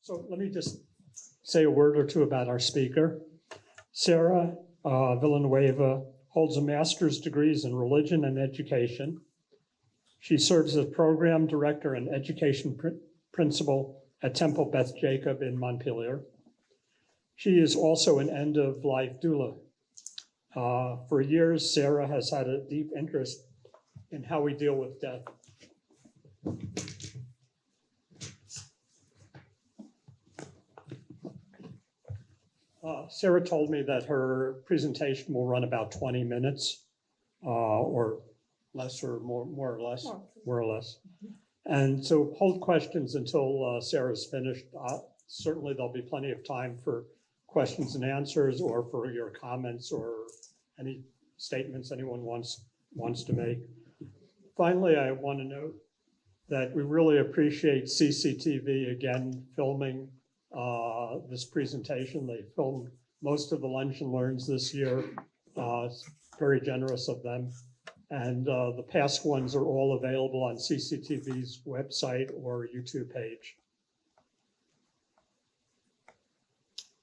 So let me just say a word or two about our speaker. Sarah Villanueva holds a master's degrees in religion and education. She serves as program director and education principal at Temple Beth Jacob in Montpelier. She is also an End of Life Doula. For years, Sarah has had a deep interest in how we deal with death. Sarah told me that her presentation will run about 20 minutes or less or more or less. And so hold questions until Sarah's finished. Certainly there'll be plenty of time for questions and answers or for your comments or any statements anyone wants to make. Finally, I want to note that we really appreciate CCTV again filming this presentation. They filmed most of the Lunch and Learns this year. It's very generous of them. And the past ones are all available on CCTV's website or YouTube page.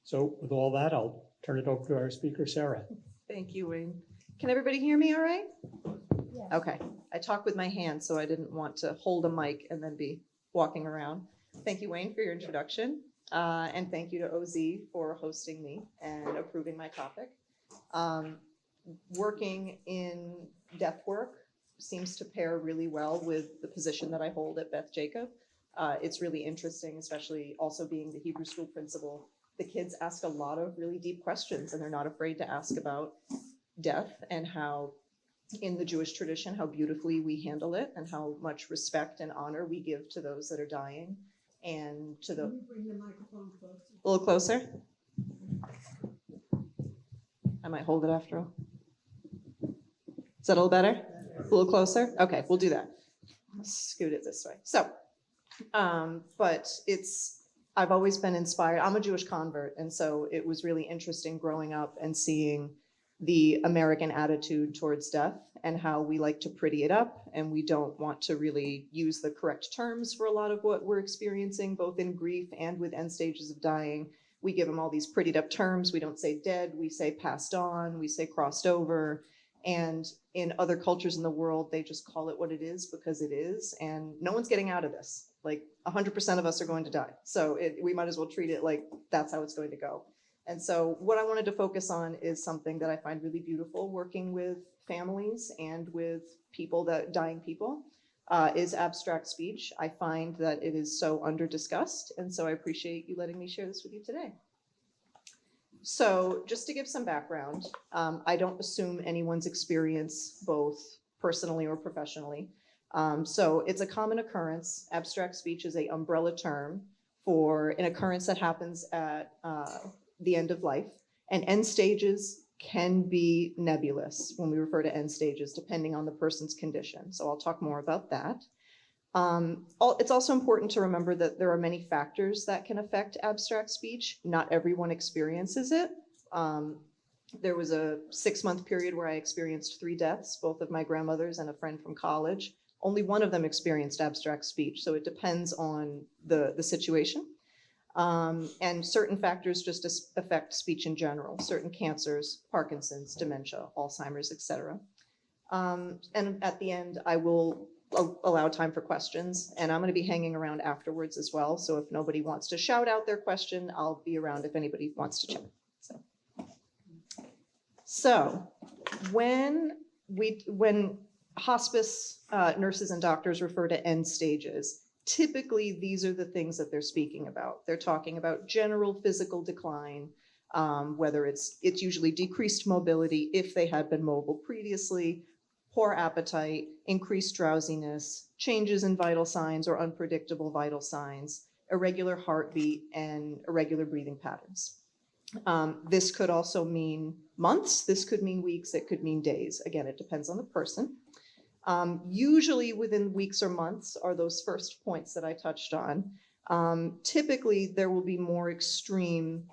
So with all that, I'll turn it over to our speaker, Sarah. Thank you, Wayne. Can everybody hear me all right? Yes. Okay. I talk with my hands, so I didn't want to hold a mic and then be walking around. Thank you, Wayne, for your introduction. And thank you to OZ for hosting me and approving my topic. Working in death work seems to pair really well with the position that I hold at Beth Jacob. It's really interesting, especially also being the Hebrew school principal. The kids ask a lot of really deep questions, and they're not afraid to ask about death and how, in the Jewish tradition, how beautifully we handle it and how much respect and honor we give to those that are dying. And to the, Can you bring the microphone closer? A little closer. I might hold it after all. Is that a little better? A little closer? Okay, we'll do that. Let's scoot it this way. So, but I've always been inspired. I'm a Jewish convert, and so it was really interesting growing up and seeing the American attitude towards death and how we like to pretty it up, and we don't want to really use the correct terms for a lot of what we're experiencing, both in grief and with end stages of dying. We give them all these prettied up terms. We don't say dead, we say passed on, we say crossed over. And in other cultures in the world, they just call it what it is because it is, and no one's getting out of this. Like 100% of us are going to die. So we might as well treat it like that's how it's going to go. And so what I wanted to focus on is something that I find really beautiful working with families and with dying people, is abstract speech. I find that it is so under-discussed, and so I appreciate you letting me share this with you today. So just to give some background, I don't assume anyone's experience both personally or professionally. So it's a common occurrence. Abstract speech is an umbrella term for an occurrence that happens at the end of life, and end stages can be nebulous when we refer to end stages, depending on the person's condition. So I'll talk more about that. It's also important to remember that there are many factors that can affect abstract speech. Not everyone experiences it. There was a 6-month period where I experienced 3 deaths, both of my grandmothers and a friend from college. Only one of them experienced abstract speech, so it depends on the situation. And certain factors just affect speech in general, certain cancers, Parkinson's, dementia, Alzheimer's, etc. And at the end, I will allow time for questions, and I'm going to be hanging around afterwards as well. So if nobody wants to shout out their question, I'll be around if anybody wants to chat. So when hospice nurses and doctors refer to end stages, typically these are the things that they're speaking about. They're talking about general physical decline, whether it's usually decreased mobility if they had been mobile previously, poor appetite, increased drowsiness, changes in vital signs or unpredictable vital signs, irregular heartbeat, and irregular breathing patterns. This could also mean months, this could mean weeks, it could mean days. Again, it depends on the person. Usually within weeks or months are those first points that I touched on. Typically, there will be more extreme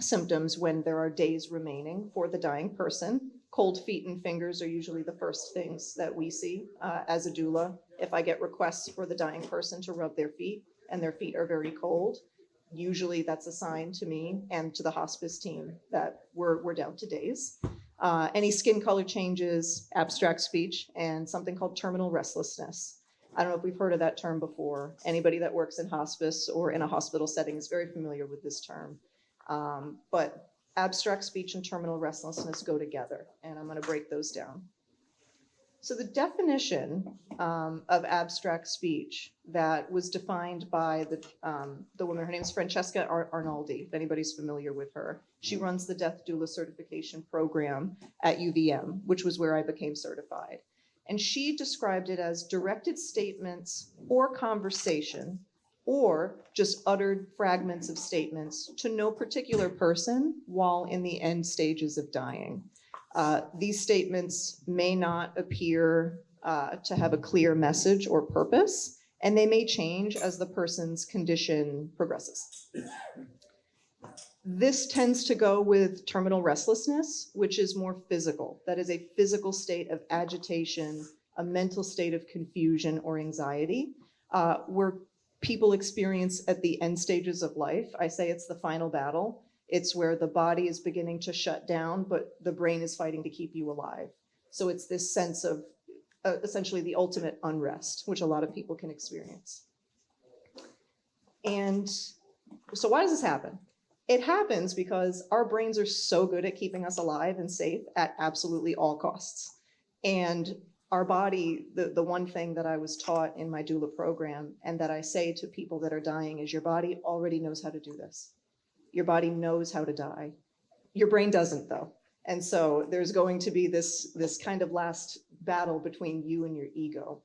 symptoms when there are days remaining for the dying person. Cold feet and fingers are usually the first things that we see as a doula. If I get requests for the dying person to rub their feet and their feet are very cold, Usually that's a sign to me and to the hospice team that we're down to days. Any skin color changes, abstract speech, and something called terminal restlessness. I don't know if we've heard of that term before. Anybody that works in hospice or in a hospital setting is very familiar with this term. But abstract speech and terminal restlessness go together, and I'm going to break those down. So the definition of abstract speech that was defined by the woman, her name is Francesca Arnaldi, if anybody's familiar with her. She runs the Death Doula certification program at UVM, which was where I became certified. And she described it as directed statements or conversation, or just uttered fragments of statements to no particular person while in the end stages of dying. These statements may not appear to have a clear message or purpose, and they may change as the person's condition progresses. This tends to go with terminal restlessness, which is more physical. That is a physical state of agitation, a mental state of confusion or anxiety, where people experience at the end stages of life. I say it's the final battle. It's where the body is beginning to shut down, but the brain is fighting to keep you alive. So it's this sense of essentially the ultimate unrest, which a lot of people can experience. And so why does this happen? It happens because our brains are so good at keeping us alive and safe at absolutely all costs. And our body, the one thing that I was taught in my doula program and that I say to people that are dying is your body already knows how to do this. Your body knows how to die. Your brain doesn't, though. And so there's going to be this kind of last battle between you and your ego.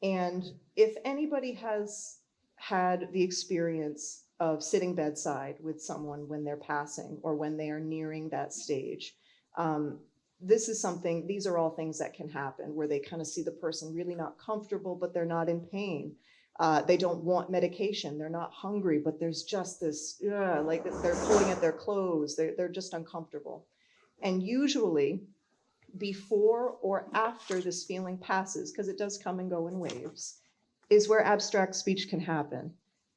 And if anybody has had the experience of sitting bedside with someone when they're passing or when they are nearing that stage, these are all things that can happen where they kind of see the person really not comfortable, but they're not in pain. They don't want medication. They're not hungry, but there's just this, like they're pulling at their clothes. They're just uncomfortable. And usually before or after this feeling passes, because it does come and go in waves, is where abstract speech can happen.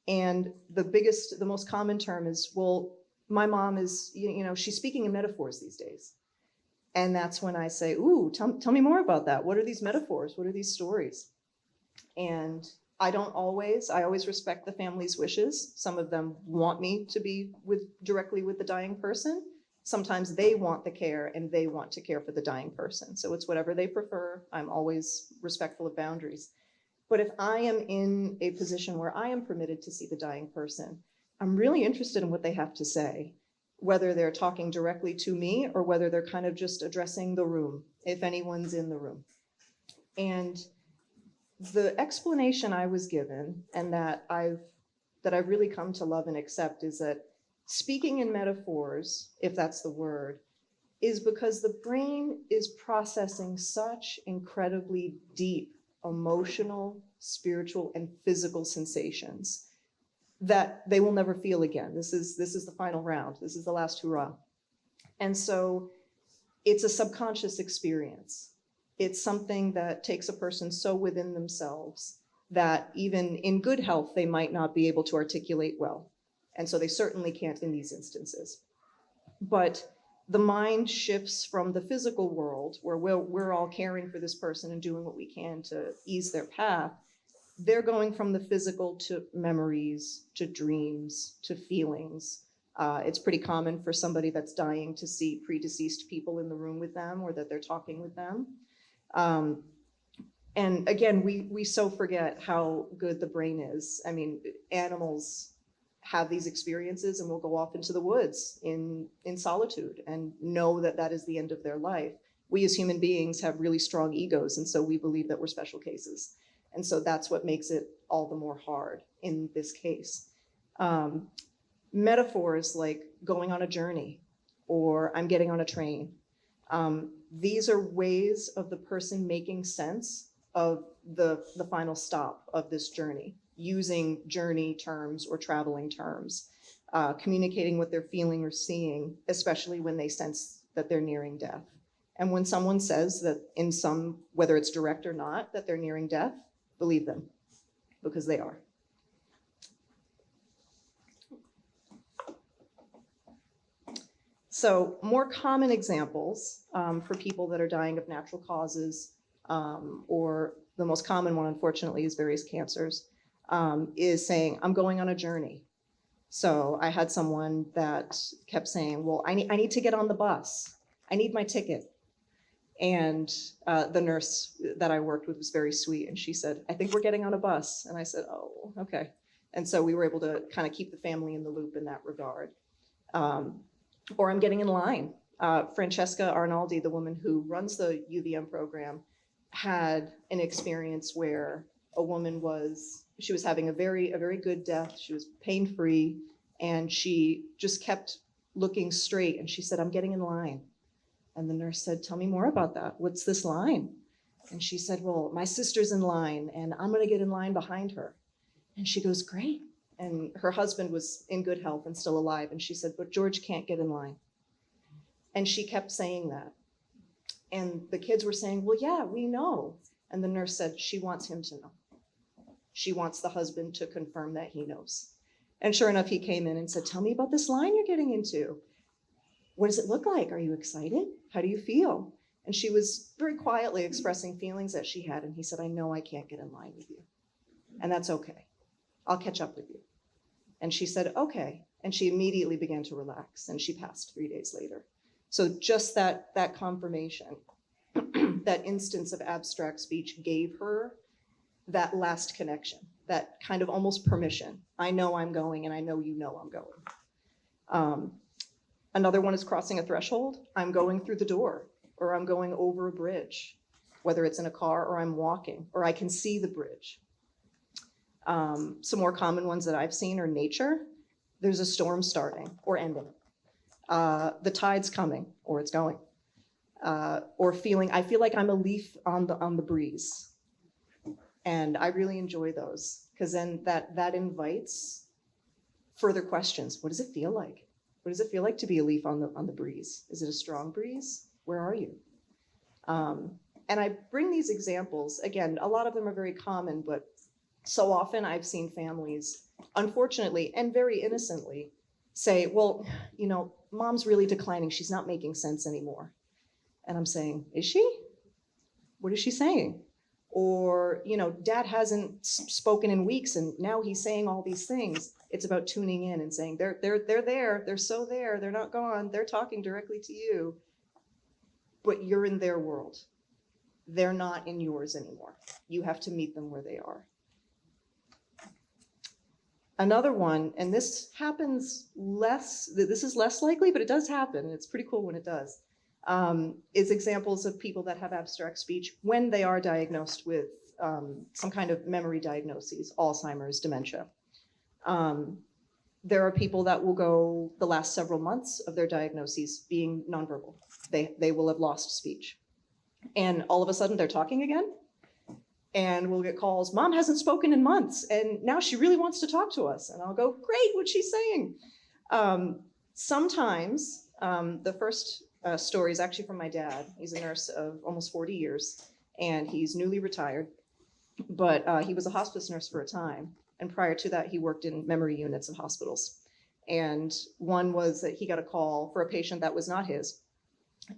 And the most common term is, well, my mom is, she's speaking in metaphors these days. And that's when I say, ooh, tell me more about that. What are these metaphors? What are these stories? And I always respect the family's wishes. Some of them want me to be directly with the dying person. Sometimes they want the care and they want to care for the dying person. So it's whatever they prefer. I'm always respectful of boundaries. But if I am in a position where I am permitted to see the dying person, I'm really interested in what they have to say, whether they're talking directly to me or whether they're kind of just addressing the room, if anyone's in the room. And the explanation I was given and that I've really come to love and accept is that speaking in metaphors, if that's the word, is because the brain is processing such incredibly deep emotional, spiritual, and physical sensations that they will never feel again. This is the final round. This is the last hurrah. And so it's a subconscious experience. It's something that takes a person so within themselves that even in good health, they might not be able to articulate well. And so they certainly can't in these instances. But the mind shifts from the physical world where we're all caring for this person and doing what we can to ease their path. They're going from the physical to memories, to dreams, to feelings. It's pretty common for somebody that's dying to see predeceased people in the room with them or that they're talking with them. And again, we so forget how good the brain is. I mean, animals have these experiences and will go off into the woods in solitude and know that that is the end of their life. We as human beings have really strong egos, and so we believe that we're special cases. And so that's what makes it all the more hard in this case. Metaphors like going on a journey or I'm getting on a train. These are ways of the person making sense of the final stop of this journey, using journey terms or traveling terms, communicating what they're feeling or seeing, especially when they sense that they're nearing death. And when someone says that whether it's direct or not, that they're nearing death, believe them, because they are. So more common examples for people that are dying of natural causes, or the most common one, unfortunately, is various cancers, is saying, I'm going on a journey. So I had someone that kept saying, well, I need to get on the bus. I need my ticket. And the nurse that I worked with was very sweet. And she said, I think we're getting on a bus. And I said, oh, okay. And so we were able to kind of keep the family in the loop in that regard. Or I'm getting in line. Francesca Arnaldi, the woman who runs the UVM program, had an experience where a woman she was having a very good death. She was pain-free, and she just kept looking straight. And she said, I'm getting in line. And the nurse said, tell me more about that. What's this line? And she said, well, my sister's in line, and I'm going to get in line behind her. And she goes, great. And her husband was in good health and still alive. And she said, but George can't get in line. And she kept saying that. And the kids were saying, well, yeah, we know. And the nurse said, she wants him to know. She wants the husband to confirm that he knows. And sure enough, he came in and said, tell me about this line you're getting into. What does it look like? Are you excited? How do you feel? And she was very quietly expressing feelings that she had. And he said, I know I can't get in line with you. And that's okay. I'll catch up with you. And she said, okay. And she immediately began to relax, and she passed 3 days later. So just that confirmation, that instance of abstract speech gave her that last connection, that kind of almost permission. I know I'm going, and I know you know I'm going. Another one is crossing a threshold. I'm going through the door, or I'm going over a bridge, whether it's in a car or I'm walking, or I can see the bridge. Some more common ones that I've seen are nature. There's a storm starting or ending. The tide's coming, or it's going. Or I feel like I'm a leaf on the breeze. And I really enjoy those, because then that invites further questions. What does it feel like? What does it feel like to be a leaf on the breeze? Is it a strong breeze? Where are you? And I bring these examples, again, a lot of them are very common, but so often I've seen families, unfortunately, and very innocently, say, well, mom's really declining. She's not making sense anymore. And I'm saying, is she? What is she saying? Or, dad hasn't spoken in weeks, and now he's saying all these things. It's about tuning in and saying, they're there. They're so there. They're not gone. They're talking directly to you. But you're in their world. They're not in yours anymore. You have to meet them where they are. Another one, and this happens this is less likely, but it does happen. It's pretty cool when it does, is examples of people that have abstract speech when they are diagnosed with some kind of memory diagnoses, Alzheimer's, dementia. There are people that will go the last several months of their diagnoses being nonverbal. They will have lost speech. And all of a sudden they're talking again. And we'll get calls, mom hasn't spoken in months, and now she really wants to talk to us. And I'll go, great, what's she saying? Sometimes, the first story is actually from my dad. He's a nurse of almost 40 years, and he's newly retired, but he was a hospice nurse for a time. And prior to that, he worked in memory units of hospitals. And one was that he got a call for a patient that was not his.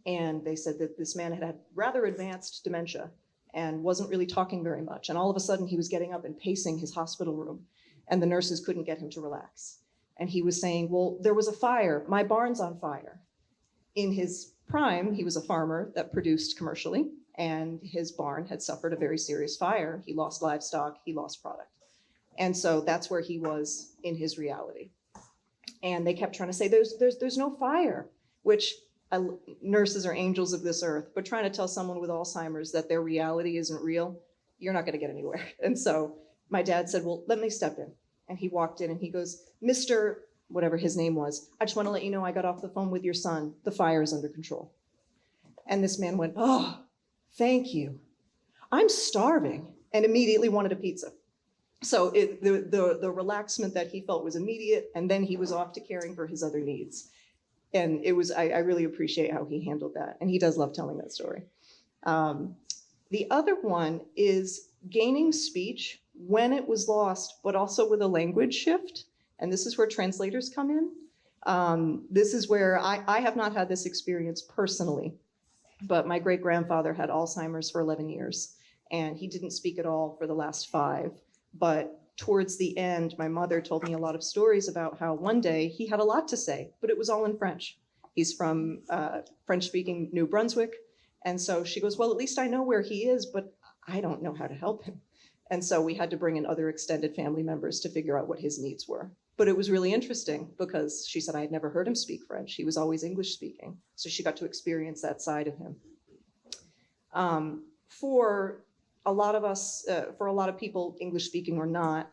And they said that this man had rather advanced dementia and wasn't really talking very much. And all of a sudden he was getting up and pacing his hospital room, and the nurses couldn't get him to relax. And he was saying, well, there was a fire, my barn's on fire. In his prime, he was a farmer that produced commercially, and his barn had suffered a very serious fire. He lost livestock, he lost product. And so that's where he was in his reality. And they kept trying to say, there's no fire, which nurses are angels of this earth, but trying to tell someone with Alzheimer's that their reality isn't real, you're not going to get anywhere. And so my dad said, well, let me step in. And he walked in and he goes, Mr. whatever his name was, I just want to let you know I got off the phone with your son. The fire is under control. And this man went, oh, thank you. I'm starving, and immediately wanted a pizza. So the relaxment that he felt was immediate, and then he was off to caring for his other needs. And it was, I really appreciate how he handled that. And he does love telling that story. The other one is gaining speech when it was lost, but also with a language shift. And this is where translators come in. This is where I have not had this experience personally, but my great-grandfather had Alzheimer's for 11 years, and he didn't speak at all for the last 5. But towards the end, my mother told me a lot of stories about how one day he had a lot to say, but it was all in French. He's from French-speaking New Brunswick. And so she goes, well, at least I know where he is, but I don't know how to help him. And so we had to bring in other extended family members to figure out what his needs were. But it was really interesting because she said I had never heard him speak French. He was always English speaking. So she got to experience that side of him. For a lot of us, for a lot of people, English speaking or not,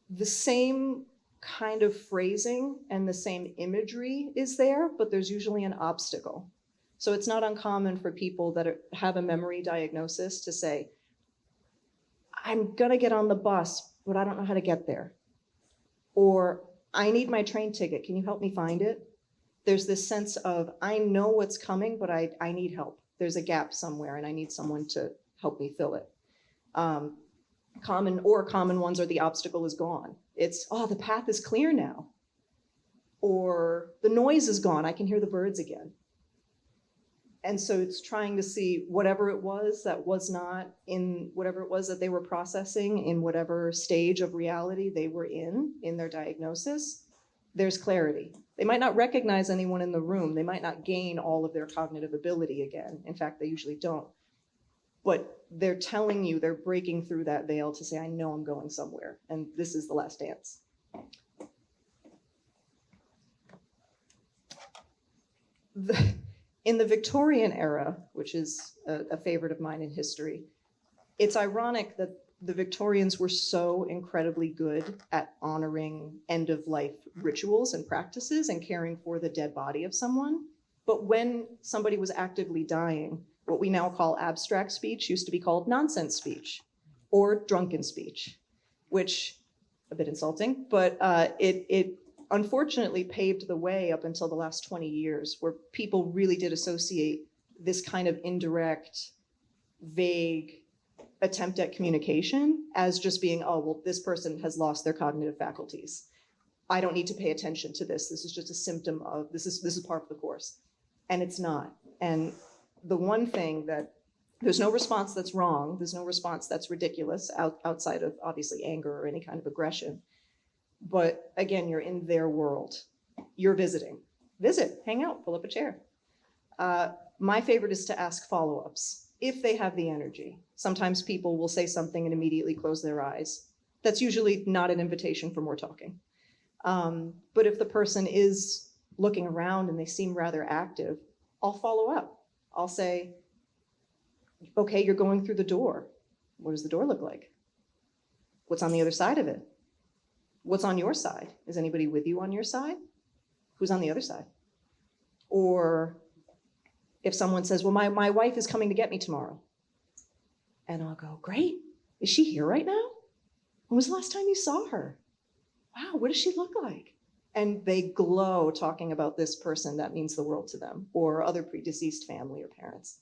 the same kind of phrasing and the same imagery is there, but there's usually an obstacle. So it's not uncommon for people that have a memory diagnosis to say, I'm gonna get on the bus, but I don't know how to get there. Or I need my train ticket, can you help me find it? There's this sense of, I know what's coming, but I need help. There's a gap somewhere and I need someone to help me fill it. Common ones are the obstacle is gone. It's, oh, the path is clear now. Or the noise is gone, I can hear the birds again. And so it's trying to see whatever it was that was not in, whatever it was that they were processing in whatever stage of reality they were in their diagnosis, there's clarity. They might not recognize anyone in the room. They might not gain all of their cognitive ability again. In fact, they usually don't. But they're telling you, they're breaking through that veil to say, I know I'm going somewhere, and this is the last dance. In the Victorian era, which is a favorite of mine in history, it's ironic that the Victorians were so incredibly good at honoring end-of-life rituals and practices and caring for the dead body of someone. But when somebody was actively dying, what we now call abstract speech used to be called nonsense speech or drunken speech, which, a bit insulting, but it unfortunately paved the way up until the last 20 years where people really did associate this kind of indirect, vague attempt at communication as just being, oh, well, this person has lost their cognitive faculties. I don't need to pay attention to this. This is just a symptom of, this is part of the course. And it's not. And the one thing that, there's no response that's wrong. There's no response that's ridiculous outside of obviously anger or any kind of aggression. But again, you're in their world. You're visiting. Visit, hang out, pull up a chair. My favorite is to ask follow-ups if they have the energy. Sometimes people will say something and immediately close their eyes. That's usually not an invitation for more talking. But if the person is looking around and they seem rather active, I'll follow up. I'll say, okay, you're going through the door. What does the door look like? What's on the other side of it? What's on your side? Is anybody with you on your side? Who's on the other side? Or if someone says, well, my wife is coming to get me tomorrow. And I'll go, great. Is she here right now? When was the last time you saw her? Wow, what does she look like? And they glow talking about this person that means the world to them, or other predeceased family or parents.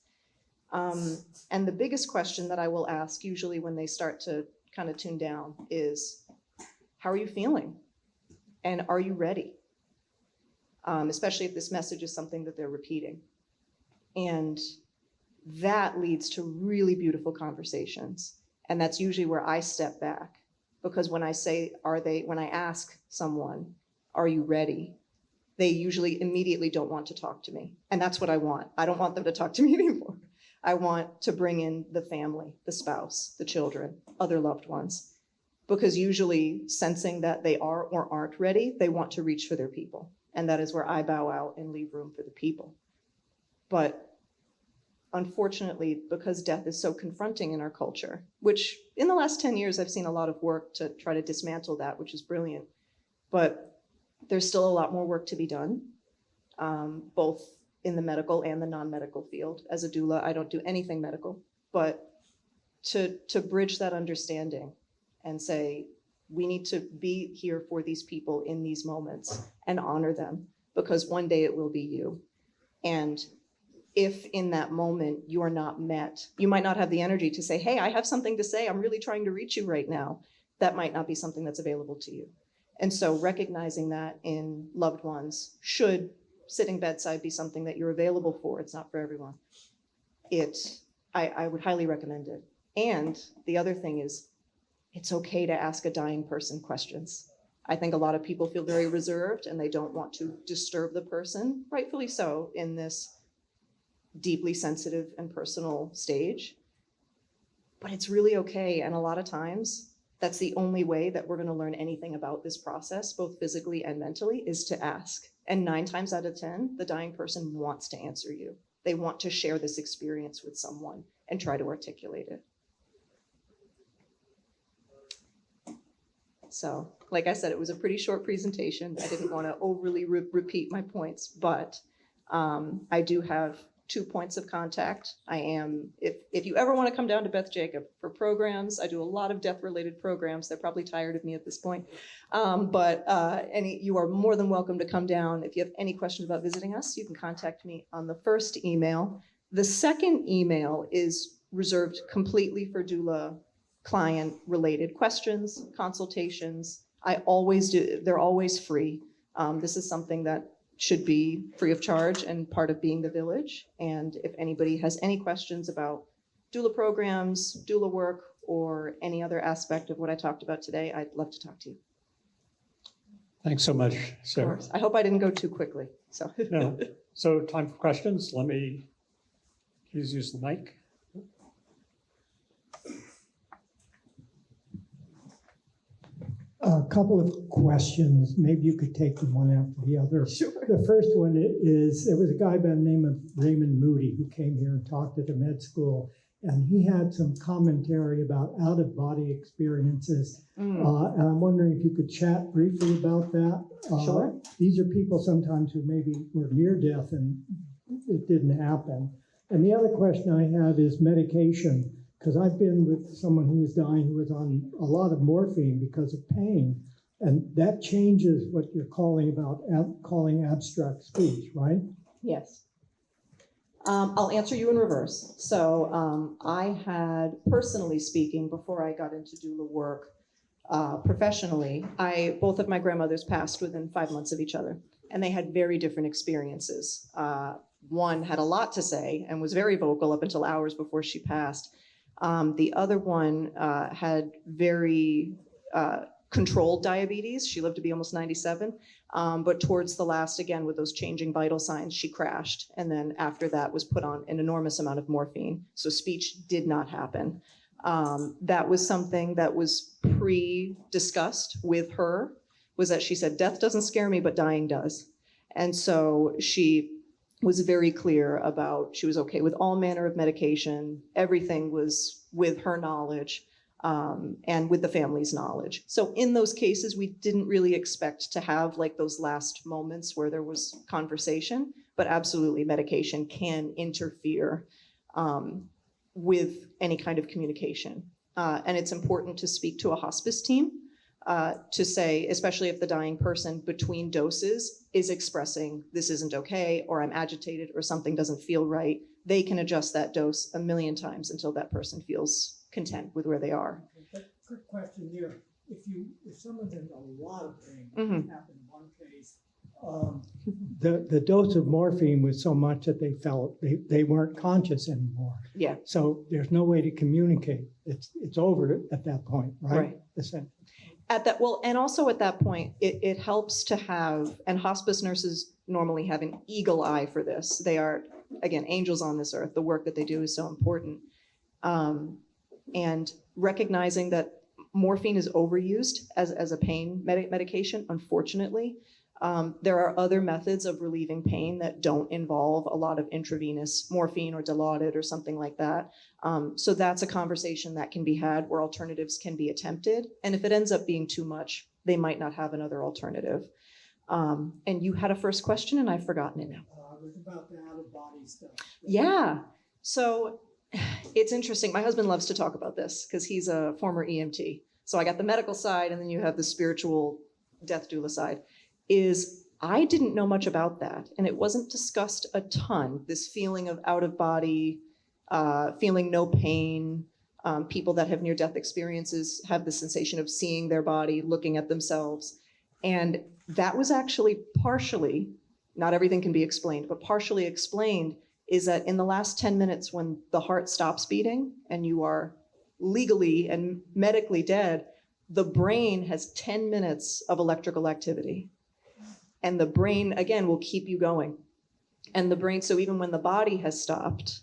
And the biggest question that I will ask usually when they start to kind of tune down is, how are you feeling? And are you ready? Especially if this message is something that they're repeating. And that leads to really beautiful conversations. And that's usually where I step back. Because when I say, when I ask someone, are you ready? They usually immediately don't want to talk to me. And that's what I want. I don't want them to talk to me anymore. I want to bring in the family, the spouse, the children, other loved ones. Because usually sensing that they are or aren't ready, they want to reach for their people. And that is where I bow out and leave room for the people. But unfortunately, because death is so confronting in our culture, which in the last 10 years, I've seen a lot of work to try to dismantle that, which is brilliant. But there's still a lot more work to be done, both in the medical and the non-medical field. As a doula, I don't do anything medical, but to bridge that understanding and say, we need to be here for these people in these moments and honor them, because one day it will be you. And if in that moment you are not met, you might not have the energy to say, hey, I have something to say. I'm really trying to reach you right now. That might not be something that's available to you. And so recognizing that in loved ones, should sitting bedside be something that you're available for, it's not for everyone, I would highly recommend it. And the other thing is, it's okay to ask a dying person questions. I think a lot of people feel very reserved and they don't want to disturb the person, rightfully so, in this deeply sensitive and personal stage. But it's really okay. And a lot of times, that's the only way that we're going to learn anything about this process, both physically and mentally, is to ask. And 9 times out of 10, the dying person wants to answer you. They want to share this experience with someone and try to articulate it. So, like I said, it was a pretty short presentation. I didn't want to overly repeat my points, but I do have 2 points of contact. If you ever want to come down to Beth Jacob for programs, I do a lot of death-related programs. They're probably tired of me at this point. You are more than welcome to come down. If you have any questions about visiting us, you can contact me on the first email. The second email is reserved completely for doula client-related questions, consultations. I always do. They're always free. This is something that should be free of charge and part of being the village. And if anybody has any questions about doula programs, doula work, or any other aspect of what I talked about today, I'd love to talk to you. Thanks so much, Sarah. Of course. I hope I didn't go too quickly. No. So time for questions. Let me please use the mic. A couple of questions. Maybe you could take them one after the other. Sure. The first one is, there was a guy by the name of Raymond Moody who came here and talked at the med school, and he had some commentary about out-of-body experiences. And I'm wondering if you could chat briefly about that. Sure. These are people sometimes who maybe were near death and it didn't happen. And the other question I have is medication. Because I've been with someone who was dying who was on a lot of morphine because of pain, and that changes what you're calling abstract speech, right? Yes. I'll answer you in reverse. So I had, personally speaking, before I got into doula work professionally, both of my grandmothers passed within 5 months of each other, and they had very different experiences. One had a lot to say and was very vocal up until hours before she passed. The other one had very controlled diabetes. She lived to be almost 97. But towards the last, again, with those changing vital signs, she crashed. And then after that was put on an enormous amount of morphine. So speech did not happen. That was something that was pre-discussed with her, was that she said, death doesn't scare me, but dying does. And so she was very clear about, she was okay with all manner of medication. Everything was with her knowledge and with the family's knowledge. So in those cases, we didn't really expect to have like those last moments where there was conversation, but absolutely medication can interfere with any kind of communication. And it's important to speak to a hospice team to say, especially if the dying person between doses is expressing this isn't okay, or I'm agitated, or something doesn't feel right, they can adjust that dose 1,000,000 times until that person feels content with where they are. Okay, quick question here. If someone's in a lot of pain, Mhm. happened in one case, the dose of morphine was so much that they felt they weren't conscious anymore. Yeah. So there's no way to communicate. It's over at that point, right? Right. Essentially. And also at that point, it helps to have, and hospice nurses normally have an eagle eye for this. They are, again, angels on this earth. The work that they do is so important. And recognizing that morphine is overused as a pain medication, unfortunately. There are other methods of relieving pain that don't involve a lot of intravenous morphine or Dilaudid or something like that. So that's a conversation that can be had where alternatives can be attempted. And if it ends up being too much, they might not have another alternative. And you had a first question and I've forgotten it now. It was about the out-of-body stuff. Yeah. So it's interesting. My husband loves to talk about this because he's a former EMT. So I got the medical side and then you have the spiritual death doula side. I didn't know much about that, and it wasn't discussed a ton, this feeling of out of body, feeling no pain. People that have near-death experiences have the sensation of seeing their body, looking at themselves. And that was actually partially, not everything can be explained, but partially explained is that in the last 10 minutes when the heart stops beating and you are legally and medically dead, the brain has 10 minutes of electrical activity. And the brain, again, will keep you going. And the brain, so even when the body has stopped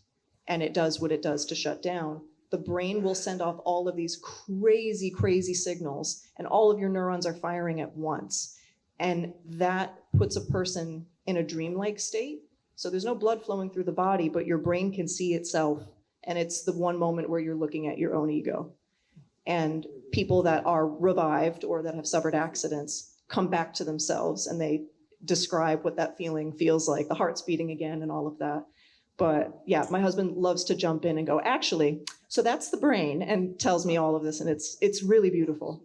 and it does what it does to shut down, the brain will send off all of these crazy, crazy signals, and all of your neurons are firing at once. And that puts a person in a dreamlike state. So there's no blood flowing through the body, but your brain can see itself. And it's the one moment where you're looking at your own ego. And people that are revived or that have suffered accidents come back to themselves and they describe what that feeling feels like, the heart's beating again and all of that. But yeah, my husband loves to jump in and go, actually, so that's the brain, and tells me all of this, and it's really beautiful.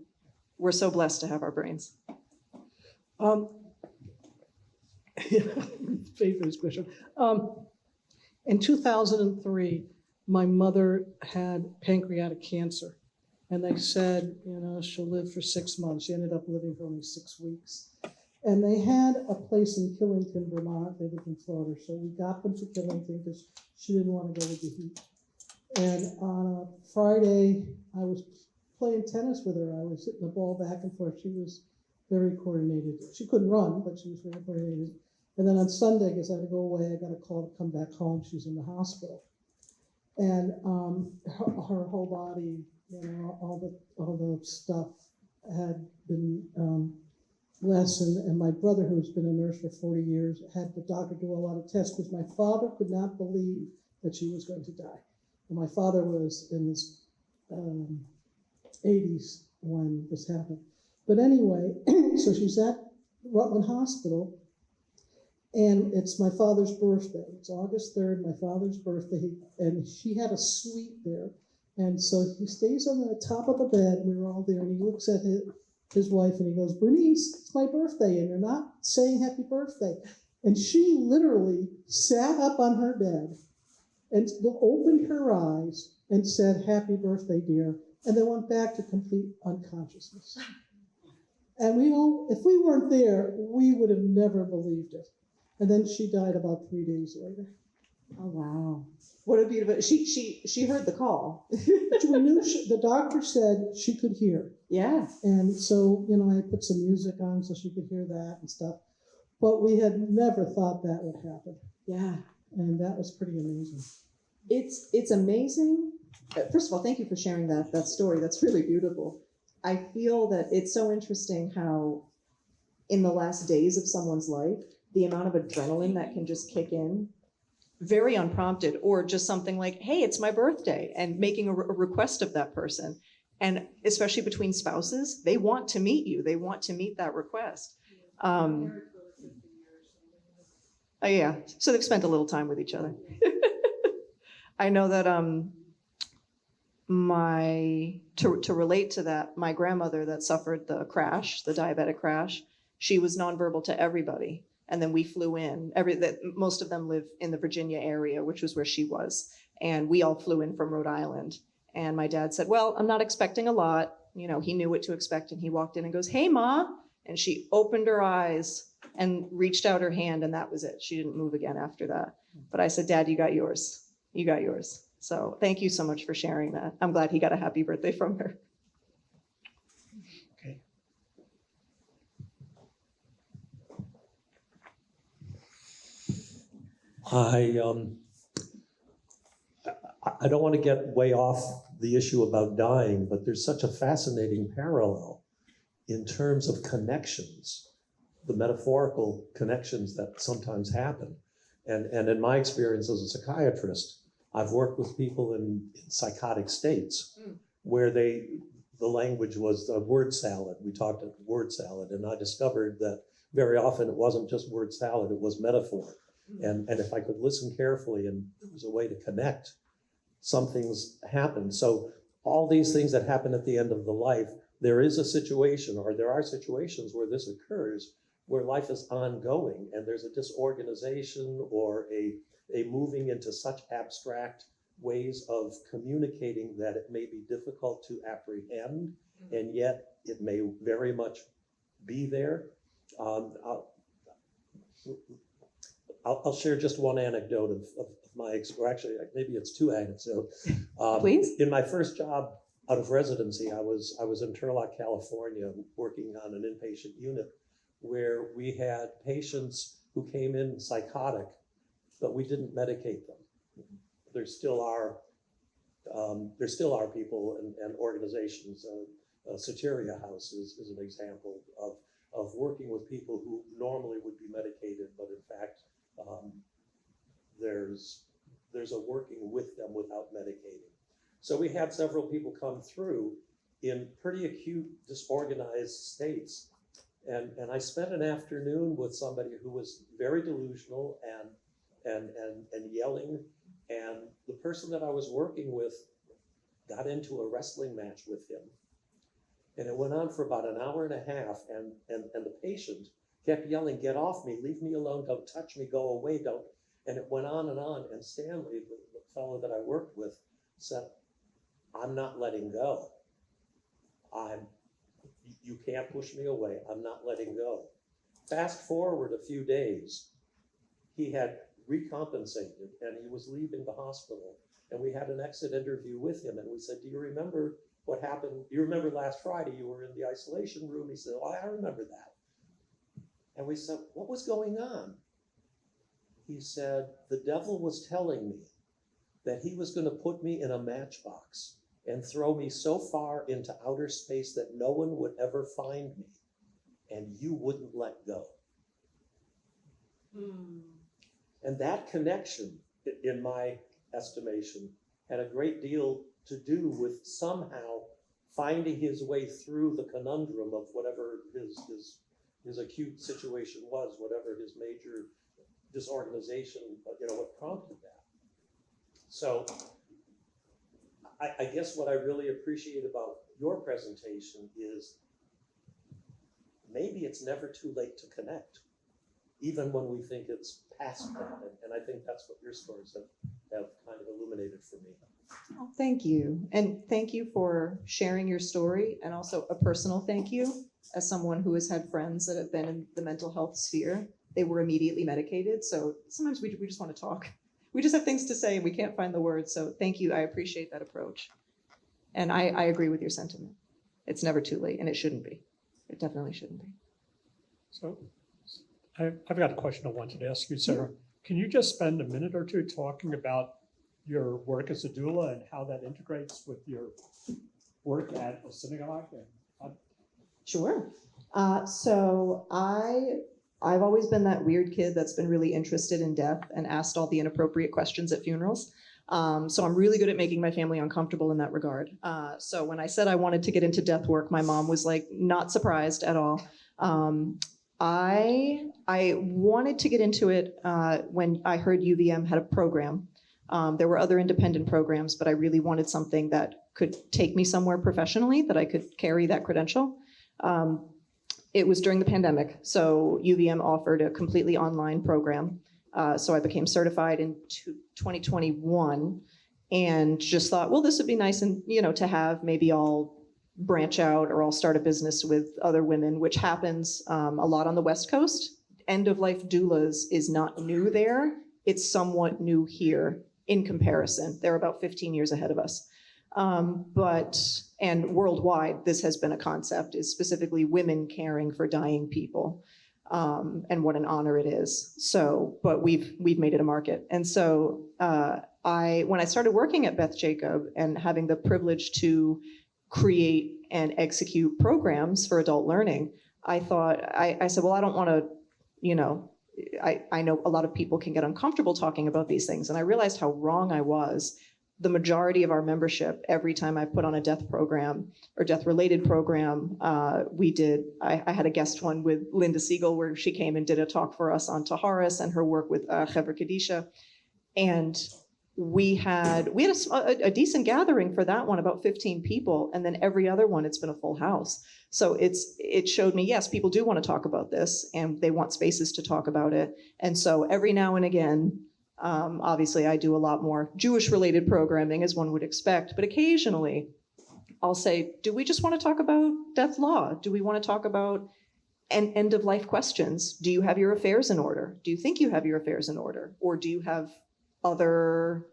We're so blessed to have our brains. Favorite question. In 2003, my mother had pancreatic cancer, and they said, she'll live for 6 months. She ended up living for only 6 weeks. And they had a place in Killington, Vermont. They lived in Florida, so we got them to Killington because she didn't want to go with the heat. And on a Friday, I was playing tennis with her. I was hitting the ball back and forth. She was very coordinated. She couldn't run, but she was very coordinated. And then on Sunday, because I had to go away, I got a call to come back home. She was in the hospital. And her whole body, all the stuff had been less. And my brother, who's been a nurse for 40 years, had the doctor do a lot of tests because my father could not believe that she was going to die. And my father was in his 80s when this happened. But anyway, so she's at Rutland Hospital, and it's my father's birthday. It's August 3rd, my father's birthday, and she had a suite there. And so he stays on the top of the bed, and we were all there, and he looks at his wife and he goes, Bernice, it's my birthday, and you're not saying happy birthday. And she literally sat up on her bed and opened her eyes and said, happy birthday, dear, and then went back to complete unconsciousness. And if we weren't there, we would have never believed it. And then she died about 3 days later. Oh, wow. What a beautiful, she heard the call. We knew the doctor said she could hear. Yeah. And so, I put some music on so she could hear that and stuff. But we had never thought that would happen. Yeah. And that was pretty amazing. It's amazing. First of all, thank you for sharing that story. That's really beautiful. I feel that it's so interesting how in the last days of someone's life, the amount of adrenaline that can just kick in, very unprompted, or just something like, hey, it's my birthday, and making a request of that person. And especially between spouses, they want to meet you. They want to meet that request. Oh, yeah. So they've spent a little time with each other. I know that to relate to that, my grandmother that suffered the crash, the diabetic crash, she was nonverbal to everybody. And then we flew in. Most of them live in the Virginia area, which was where she was. And we all flew in from Rhode Island. And my dad said, well, I'm not expecting a lot. He knew what to expect. And he walked in and goes, hey, Ma. And she opened her eyes and reached out her hand. And that was it. She didn't move again after that. But I said, Dad, you got yours. You got yours. So thank you so much for sharing that. I'm glad he got a happy birthday from her. Okay. I don't want to get way off the issue about dying, but there's such a fascinating parallel in terms of connections, the metaphorical connections that sometimes happen. And in my experience as a psychiatrist, I've worked with people in psychotic states where the language was a word salad. We talked at word salad, and I discovered that very often it wasn't just word salad, it was metaphor. And if I could listen carefully and there was a way to connect, some things happen. So all these things that happen at the end of the life, there is a situation, or there are situations where this occurs, where life is ongoing and there's a disorganization or a moving into such abstract ways of communicating that it may be difficult to apprehend, and yet it may very much be there. I'll share just one anecdote of my, or actually maybe it's two anecdotes. Please. In my first job out of residency, I was in Turlock, California, working on an inpatient unit where we had patients who came in psychotic, but we didn't medicate them. There still are people and organizations. Soteria House is an example of working with people who normally would be medicated, but in fact, there's a working with them without medicating. So we had several people come through in pretty acute, disorganized states. And I spent an afternoon with somebody who was very delusional and yelling. And the person that I was working with got into a wrestling match with him. And it went on for about an hour and a half. And the patient kept yelling, "Get off me, leave me alone, don't touch me, go away, don't." And it went on. And Stanley, the fellow that I worked with, said, "I'm not letting go. You can't push me away. I'm not letting go." Fast forward a few days, he had recompensated and he was leaving the hospital. And we had an exit interview with him. And we said, "Do you remember what happened? Do you remember last Friday you were in the isolation room?" He said, "Oh, I remember that." And we said, "What was going on?" He said, "The devil was telling me that he was going to put me in a matchbox and throw me so far into outer space that no one would ever find me, and you wouldn't let go." And that connection, in my estimation, had a great deal to do with somehow finding his way through the conundrum of whatever his acute situation was, whatever his major disorganization, what prompted that. So I guess what I really appreciate about your presentation is maybe it's never too late to connect, even when we think it's past that. And I think that's what your stories have kind of illuminated for me. Oh, thank you. And thank you for sharing your story, and also a personal thank you as someone who has had friends that have been in the mental health sphere. They were immediately medicated. So sometimes we just want to talk. We just have things to say and we can't find the words. So thank you. I appreciate that approach. And I agree with your sentiment. It's never too late, and it shouldn't be. It definitely shouldn't be. So I've got a question I wanted to ask you, Sarah. Can you just spend a minute or two talking about your work as a doula and how that integrates with your work at a synagogue? Sure. So I've always been that weird kid that's been really interested in death and asked all the inappropriate questions at funerals. So I'm really good at making my family uncomfortable in that regard. So when I said I wanted to get into death work, my mom was like not surprised at all. I wanted to get into it when I heard UVM had a program. There were other independent programs, but I really wanted something that could take me somewhere professionally, that I could carry that credential. It was during the pandemic, so UVM offered a completely online program. So I became certified in 2021 and just thought, well, this would be nice and to have. Maybe I'll branch out or I'll start a business with other women, which happens a lot on the West Coast. End of Life Doulas is not new there. It's somewhat new here in comparison. They're about 15 years ahead of us. And worldwide, this has been a concept, is specifically women caring for dying people. And what an honor it is. So, but we've made it a market. And so when I started working at Beth Jacob and having the privilege to create and execute programs for adult learning, I thought, I said, well, I don't want to, I know a lot of people can get uncomfortable talking about these things. And I realized how wrong I was. The majority of our membership, every time I put on a death program or death-related program, I had a guest one with Linda Siegel where she came and did a talk for us on Taharis and her work with Chevra Kadisha. And we had a decent gathering for that one, about 15 people. And then every other one, it's been a full house. So it showed me, yes, people do want to talk about this and they want spaces to talk about it. And so every now and again, obviously, I do a lot more Jewish-related programming, as one would expect, but occasionally I'll say, do we just want to talk about death law? Do we want to talk about And end of life questions. Do you have your affairs in order? Do you think you have your affairs in order? Or do you have other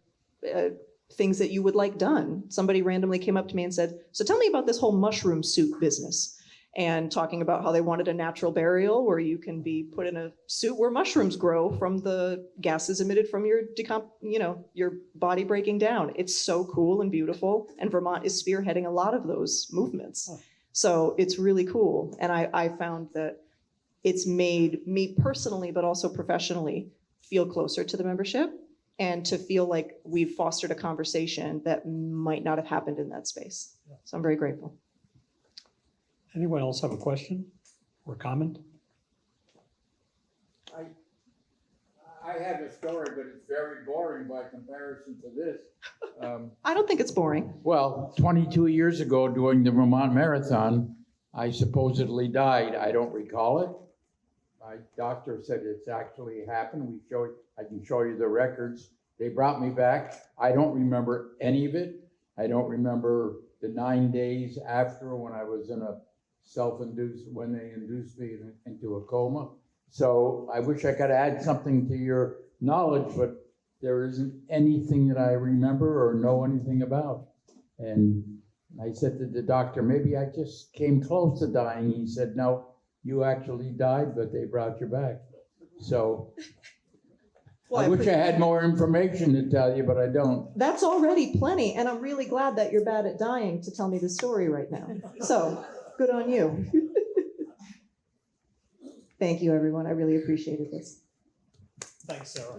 things that you would like done? Somebody randomly came up to me and said, so tell me about this whole mushroom suit business. And talking about how they wanted a natural burial where you can be put in a suit where mushrooms grow from the gases emitted from your your body breaking down. It's so cool and beautiful. And Vermont is spearheading a lot of those movements. Oh. So it's really cool. And I found that it's made me personally, but also professionally, feel closer to the membership and to feel like we've fostered a conversation that might not have happened in that space. So I'm very grateful. Anyone else have a question or comment? I have a story, but it's very boring by comparison to this. I don't think it's boring. Well, 22 years ago, during the Vermont Marathon, I supposedly died. I don't recall it. My doctor said it's actually happened. I can show you the records. They brought me back. I don't remember any of it. I don't remember the 9 days after when I was in a when they induced me into a coma. So I wish I could add something to your knowledge, but there isn't anything that I remember or know anything about. And I said to the doctor, maybe I just came close to dying. He said, no, you actually died, but they brought you back. So I wish I had more information to tell you, but I don't. That's already plenty, and I'm really glad that you're bad at dying to tell me the story right now. So good on you. Thank you, everyone. I really appreciated this. Thanks, Sarah.